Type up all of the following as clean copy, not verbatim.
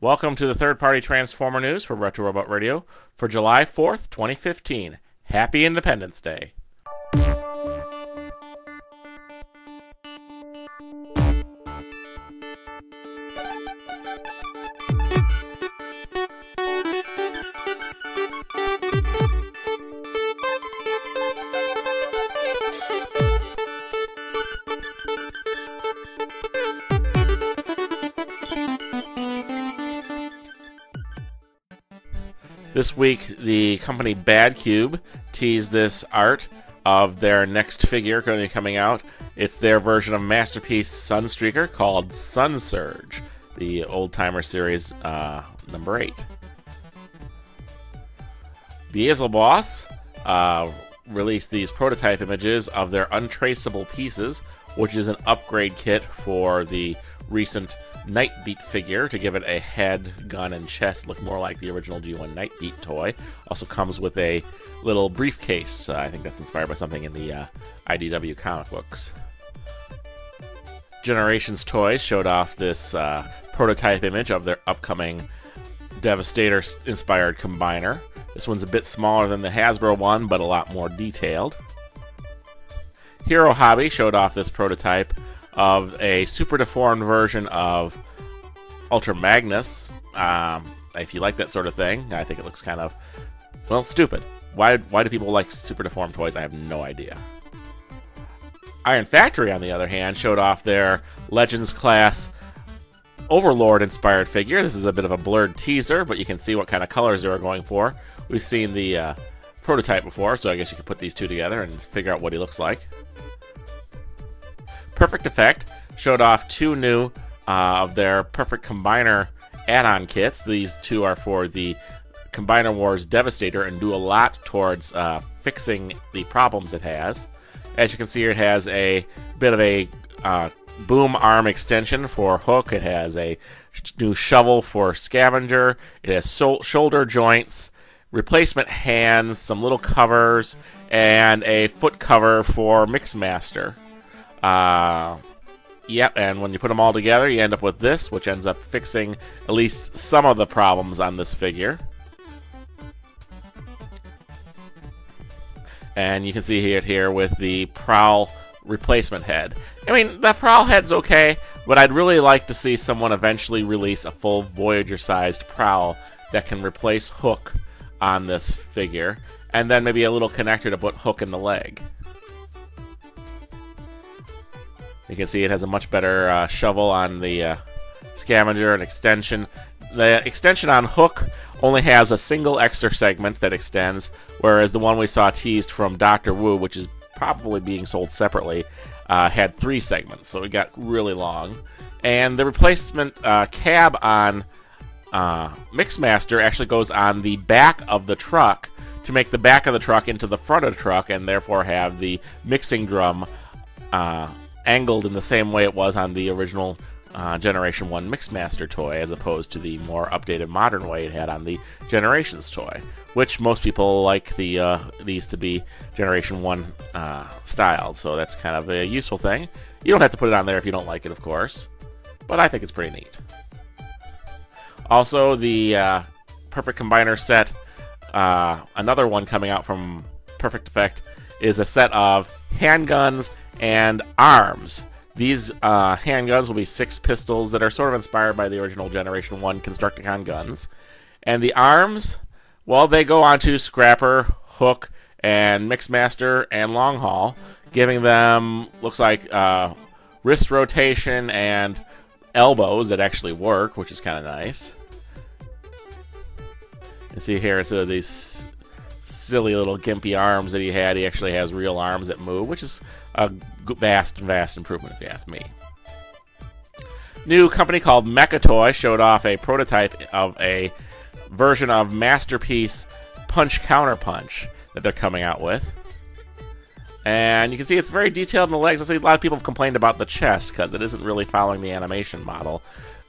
Welcome to the third-party Transformer news for Retro Robot Radio for July 4th, 2015. Happy Independence Day. This week, the company Badcube teased this art of their next figure going to be coming out. It's their version of Masterpiece Sunstreaker called Sun Surge, the old-timer series number 8. Beelzeboss released these prototype images of their untraceable pieces, which is an upgrade kit for the recent Nightbeat figure to give it a head, gun, and chest look more like the original G1 Nightbeat toy. Also comes with a little briefcase. I think that's inspired by something in the IDW comic books. Generations Toys showed off this prototype image of their upcoming Devastator-inspired combiner. This one's a bit smaller than the Hasbro one, but a lot more detailed. Hero Hobby showed off this prototype of a super deformed version of Ultra Magnus. If you like that sort of thing, I think it looks kind of, well, stupid. Why do people like super deformed toys? I have no idea. Iron Factory, on the other hand, showed off their Legends class Overlord-inspired figure. This is a bit of a blurred teaser, but you can see what kind of colors they were going for. We've seen the prototype before, so I guess you could put these two together and figure out what he looks like. Perfect Effect showed off two new of their Perfect Combiner add-on kits. These two are for the Combiner Wars Devastator and do a lot towards fixing the problems it has. As you can see here, it has a bit of a boom arm extension for Hook. It has a new shovel for Scavenger. It has shoulder joints, replacement hands, some little covers, and a foot cover for Mixmaster. Yep, and when you put them all together, you end up with this, which ends up fixing at least some of the problems on this figure. And you can see it here with the Prowl replacement head. I mean, the Prowl head's okay, but I'd really like to see someone eventually release a full Voyager-sized Prowl that can replace Hook on this figure, and then maybe a little connector to put Hook in the leg. You can see it has a much better shovel on the Scavenger and extension. The extension on Hook only has a single extra segment that extends, whereas the one we saw teased from Dr. Wu, which is probably being sold separately, had 3 segments, so it got really long. And the replacement cab on Mixmaster actually goes on the back of the truck to make the back of the truck into the front of the truck, and therefore have the mixing drum angled in the same way it was on the original Generation 1 Mixmaster toy, as opposed to the more updated modern way it had on the Generations toy, which most people like these to be Generation 1 styled, so that's kind of a useful thing. You don't have to put it on there if you don't like it, of course, but I think it's pretty neat. Also, the Perfect Combiner set, another one coming out from Perfect Effect, is a set of handguns and arms. These handguns will be 6 pistols that are sort of inspired by the original Generation 1 Constructicon guns. And the arms, well, they go onto Scrapper, Hook, and Mixmaster and Long Haul, giving them, looks like, wrist rotation and elbows that actually work, which is kind of nice. You see here, so these silly little gimpy arms that he had, he actually has real arms that move, which is a vast improvement if you ask me. New company called Mecha Toy showed off a prototype of a version of Masterpiece Punch Counter Punch that they're coming out with. And you can see it's very detailed in the legs. I see a lot of people have complained about the chest because it isn't really following the animation model.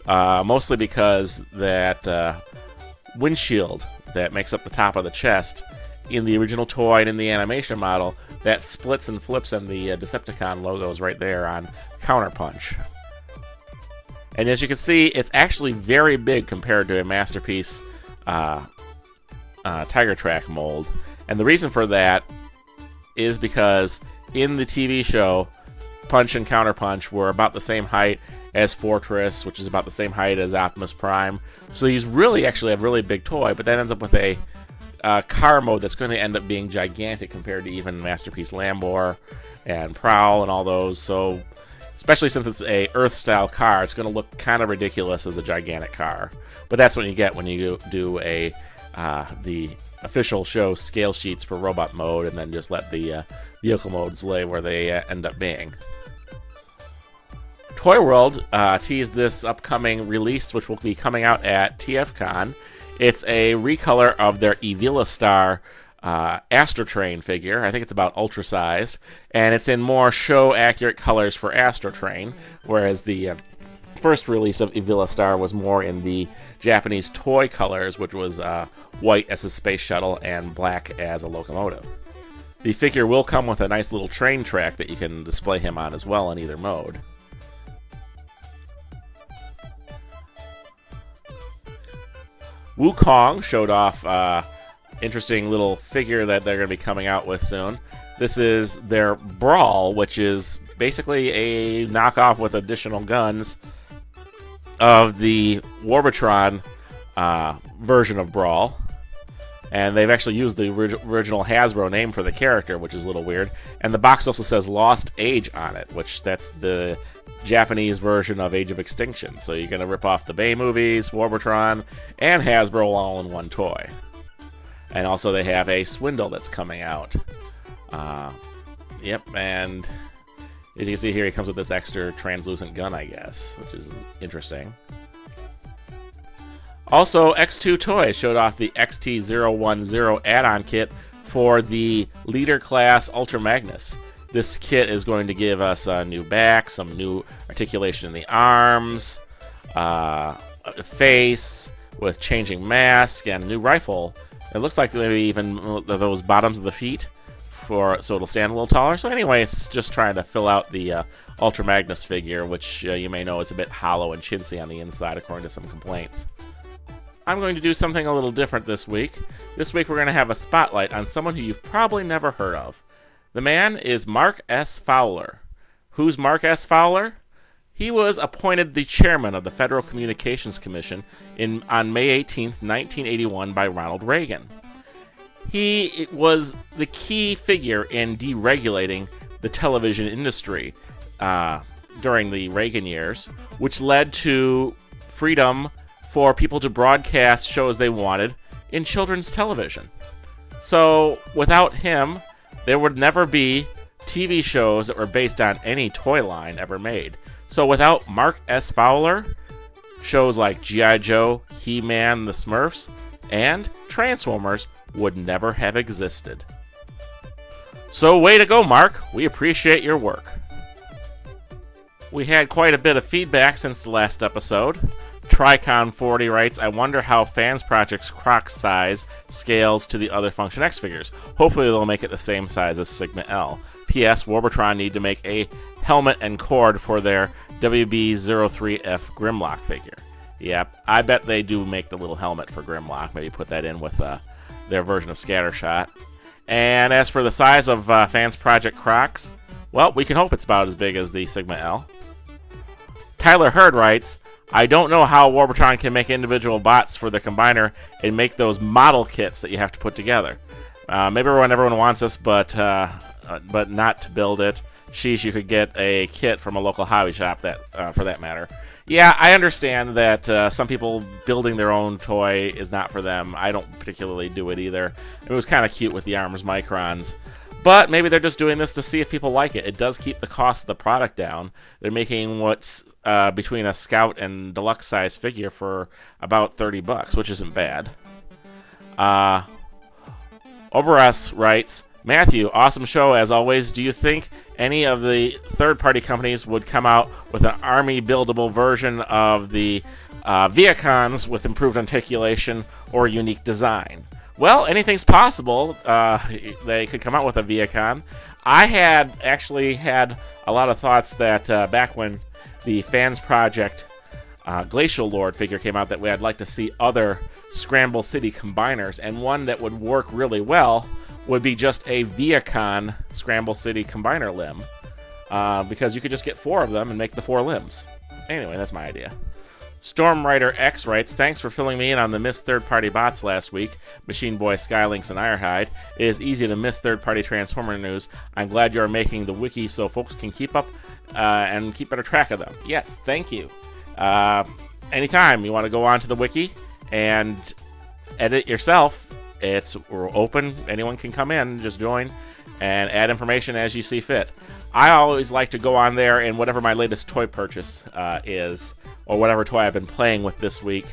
Mostly because that windshield that makes up the top of the chest in the original toy and in the animation model, that splits and flips, and the Decepticon logo is right there on Counterpunch. And as you can see, it's actually very big compared to a Masterpiece Tiger Track mold. And the reason for that is because in the TV show, Punch and Counterpunch were about the same height as Fortress, which is about the same height as Optimus Prime. So he's really actually a really big toy, but that ends up with a car mode that's going to end up being gigantic compared to even Masterpiece Lambor and Prowl and all those. So especially since it's a Earth-style car, it's going to look kind of ridiculous as a gigantic car. But that's what you get when you do the official show scale sheets for robot mode, and then just let the vehicle modes lay where they end up being. Toyworld teased this upcoming release, which will be coming out at TFCon. It's a recolor of their Evilastar Astrotrain figure. I think it's about ultra-sized, and it's in more show-accurate colors for Astrotrain, whereas the first release of Evilastar was more in the Japanese toy colors, which was white as a space shuttle and black as a locomotive. The figure will come with a nice little train track that you can display him on as well in either mode. Wukong showed off interesting little figure that they're going to be coming out with soon. This is their Brawl, which is basically a knockoff with additional guns of the Warbotron version of Brawl. And they've actually used the original Hasbro name for the character, which is a little weird. And the box also says Lost Age on it, which that's the Japanese version of Age of Extinction. So you're going to rip off the Bay movies, Warbotron, and Hasbro all in one toy. And also they have a Swindle that's coming out. Yep, and as you can see here, he comes with this extra translucent gun, I guess, which is interesting. Also, X2 Toys showed off the XT010 add-on kit for the Leader Class Ultra Magnus. This kit is going to give us a new back, some new articulation in the arms, a face with changing mask, and a new rifle. It looks like maybe even those bottoms of the feet, so it'll stand a little taller. So anyway, it's just trying to fill out the Ultra Magnus figure, which you may know is a bit hollow and chintzy on the inside, according to some complaints. I'm going to do something a little different this week. This week we're going to have a spotlight on someone who you've probably never heard of. The man is Mark S. Fowler. Who's Mark S. Fowler? He was appointed the chairman of the Federal Communications Commission on May 18, 1981 by Ronald Reagan. He was the key figure in deregulating the television industry during the Reagan years, which led to freedom for people to broadcast shows they wanted in children's television. So without him, there would never be TV shows that were based on any toy line ever made. So without Mark S. Fowler, shows like G.I. Joe, He-Man, the Smurfs, and Transformers would never have existed. So way to go, Mark. We appreciate your work. We had quite a bit of feedback since the last episode. Tricon40 writes, I wonder how Fans Project's Croc size scales to the other Function X figures. Hopefully they'll make it the same size as Sigma L. P.S. Warbotron need to make a helmet and cord for their WB03F Grimlock figure. Yep, I bet they do make the little helmet for Grimlock. Maybe put that in with their version of Scattershot. And as for the size of Fans Project Crocs, well, we can hope it's about as big as the Sigma L. Tyler Hurd writes, I don't know how Warbotron can make individual bots for the combiner and make those model kits that you have to put together. Maybe everyone wants this, but not to build it. Sheesh, you could get a kit from a local hobby shop for that matter. Yeah, I understand that some people building their own toy is not for them. I don't particularly do it either. It was kind of cute with the Arms Microns. But maybe they're just doing this to see if people like it. It does keep the cost of the product down. They're making what's between a Scout and Deluxe size figure for about $30, which isn't bad. Oberas writes, Matthew, awesome show as always. Do you think any of the third-party companies would come out with an army buildable version of the Viacons with improved articulation or unique design? Well, anything's possible. They could come out with a Viacon. I had actually had a lot of thoughts that back when the Fans Project Glacial Lord figure came out that way. I'd like to see other Scramble City combiners, and one that would work really well would be just a Viacon Scramble City combiner limb, because you could just get 4 of them and make the 4 limbs. Anyway, that's my idea. Storm Rider X writes, thanks for filling me in on the missed third-party bots last week, Machine Boy, Skylinks, and Ironhide. It is easy to miss third-party Transformer news. I'm glad you are making the wiki so folks can keep up and keep better track of them. Yes, thank you. Anytime you want to go onto the wiki and edit yourself, we're open. Anyone can come in, just join, and add information as you see fit. I always like to go on there, and whatever my latest toy purchase is, or whatever toy I've been playing with this week,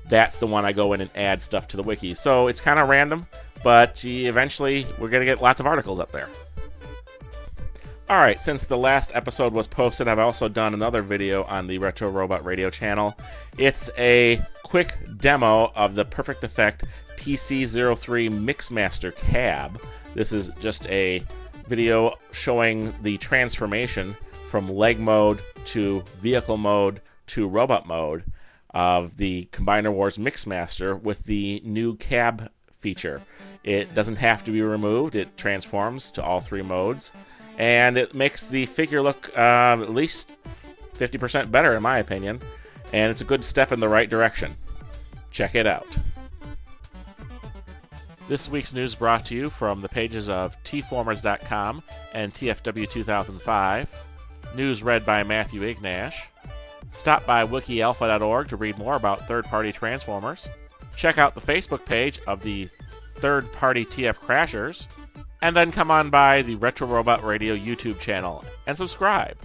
that's the one I go in and add stuff to the wiki. So it's kind of random, but eventually we're going to get lots of articles up there. Alright, since the last episode was posted, I've also done another video on the Retro Robot Radio channel. It's a quick demo of the Perfect Effect PC03 Mixmaster cab. This is just a video showing the transformation from leg mode to vehicle mode to robot mode of the Combiner Wars Mixmaster with the new cab feature. It doesn't have to be removed. It transforms to all 3 modes, and it makes the figure look at least 50% better in my opinion, and it's a good step in the right direction. Check it out. This week's news brought to you from the pages of tformers.com and TFW2005. News read by Matthew Ignash. Stop by wikialpha.org to read more about third-party Transformers. Check out the Facebook page of the third-party TF Crashers. And then come on by the Retro Robot Radio YouTube channel and subscribe.